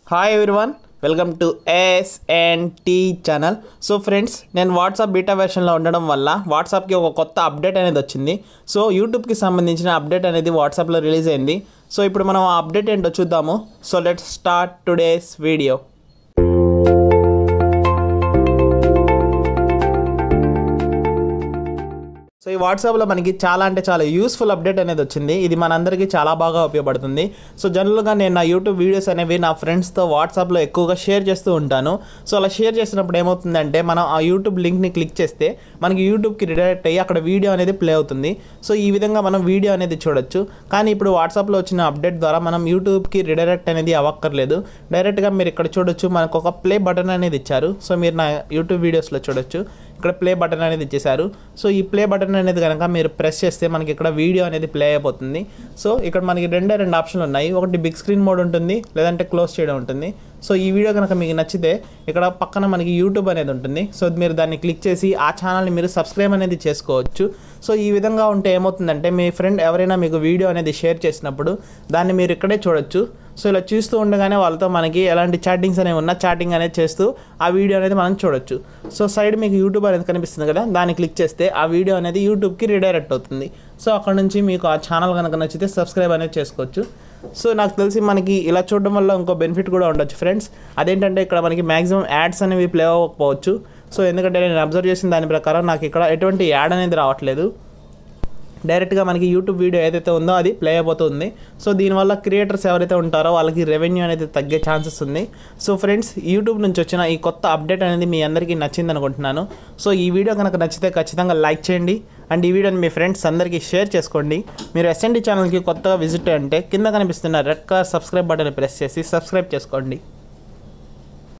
Hi everyone, welcome to SNT channel. So friends, నేను WhatsApp beta వెర్షన్లో ఉండడం వల్ల వాట్సాప్కి ఒక కొత్త అప్డేట్ అనేది వచ్చింది. సో యూట్యూబ్కి సంబంధించిన అప్డేట్ అనేది వాట్సాప్లో రిలీజ్ అయింది. సో ఇప్పుడు మనం ఆ అప్డేట్ ఏంటో చూద్దాము. So let's start today's video. So ఈ వాట్సాప్లో మనకి చాలా అంటే చాలా యూస్ఫుల్ అప్డేట్ అనేది వచ్చింది. ఇది మనందరికీ చాలా బాగా ఉపయోగపడుతుంది. సో జనరల్గా నేను నా యూట్యూబ్ వీడియోస్ అనేవి నా ఫ్రెండ్స్తో వాట్సాప్లో ఎక్కువగా షేర్ చేస్తూ ఉంటాను. సో అలా షేర్ చేసినప్పుడు ఏమవుతుందంటే, మనం ఆ యూట్యూబ్ లింక్ని క్లిక్ చేస్తే మనకి యూట్యూబ్కి రిడైరెక్ట్ అయ్యి అక్కడ వీడియో అనేది ప్లే అవుతుంది. సో ఈ విధంగా మనం వీడియో అనేది చూడొచ్చు. కానీ ఇప్పుడు వాట్సాప్లో వచ్చిన అప్డేట్ ద్వారా మనం యూట్యూబ్కి రిడైరెక్ట్ అనేది అవ్వక్కర్లేదు. డైరెక్ట్గా మీరు ఇక్కడ చూడొచ్చు, మనకు ఒక ప్లే బటన్ అనేది ఇచ్చారు. సో మీరు నా యూట్యూబ్ వీడియోస్లో చూడొచ్చు, ఇక్కడ ప్లే బటన్ అనేది ఇచ్చేసారు. సో ఈ ప్లే బటన్ అనేది కనుక మీరు ప్రెస్ చేస్తే మనకి ఇక్కడ వీడియో అనేది ప్లే అయిపోతుంది. సో ఇక్కడ మనకి రెండు ఆప్షన్లు ఉన్నాయి. ఒకటి బిగ్ స్క్రీన్ మోడ్ ఉంటుంది, లేదంటే క్లోజ్ చేయడం ఉంటుంది. సో ఈ వీడియో కనుక మీకు నచ్చితే ఇక్కడ పక్కన మనకి యూట్యూబ్ అనేది ఉంటుంది. సో మీరు దాన్ని క్లిక్ చేసి ఆ ఛానల్ని మీరు సబ్స్క్రైబ్ అనేది చేసుకోవచ్చు. సో ఈ విధంగా ఉంటే ఏమవుతుందంటే, మీ ఫ్రెండ్ ఎవరైనా మీకు వీడియో అనేది షేర్ చేసినప్పుడు దాన్ని మీరు ఇక్కడే చూడొచ్చు. సో ఇలా చూస్తూ ఉండగానే వాళ్ళతో మనకి ఎలాంటి చాటింగ్స్ అనేవి ఉన్నా చాటింగ్ అనేది చేస్తూ ఆ వీడియో అనేది మనం చూడొచ్చు. సో సైడ్ మీకు యూట్యూబ్ అనేది కనిపిస్తుంది కదా, దాన్ని క్లిక్ చేస్తే ఆ వీడియో అనేది యూట్యూబ్కి రిడైరెక్ట్ అవుతుంది. సో అక్కడ నుంచి మీకు ఆ ఛానల్ కనుక నచ్చితే సబ్స్క్రైబ్ అనేది చేసుకోవచ్చు. సో నాకు తెలిసి మనకి ఇలా చూడడం వల్ల ఇంకో బెనిఫిట్ కూడా ఉండొచ్చు ఫ్రెండ్స్. అదేంటంటే, ఇక్కడ మనకి మ్యాక్సిమం యాడ్స్ అనేవి ప్లే అవ్వకపోవచ్చు. సో ఎందుకంటే నేను అబ్జర్వ్ చేసిన దాని ప్రకారం నాకు ఇక్కడ ఎటువంటి యాడ్ అనేది రావట్లేదు. డైరెక్ట్గా మనకి యూట్యూబ్ వీడియో ఏదైతే ఉందో అది ప్లే అయిపోతుంది. సో దీనివల్ల క్రియేటర్స్ ఎవరైతే ఉంటారో వాళ్ళకి రెవెన్యూ అనేది తగ్గే ఛాన్సెస్ ఉంది. సో ఫ్రెండ్స్, యూట్యూబ్ నుంచి వచ్చిన ఈ కొత్త అప్డేట్ అనేది మీ అందరికీ నచ్చింది అనుకుంటున్నాను. సో ఈ వీడియో కనుక నచ్చితే ఖచ్చితంగా లైక్ చేయండి అండ్ ఈ వీడియోని మీ ఫ్రెండ్స్ అందరికీ షేర్ చేసుకోండి. మీరు SNT ఛానల్కి కొత్తగా విజిట్ అంటే కింద కనిపిస్తున్న red colour subscribe button press చేసి సబ్స్క్రైబ్ చేసుకోండి.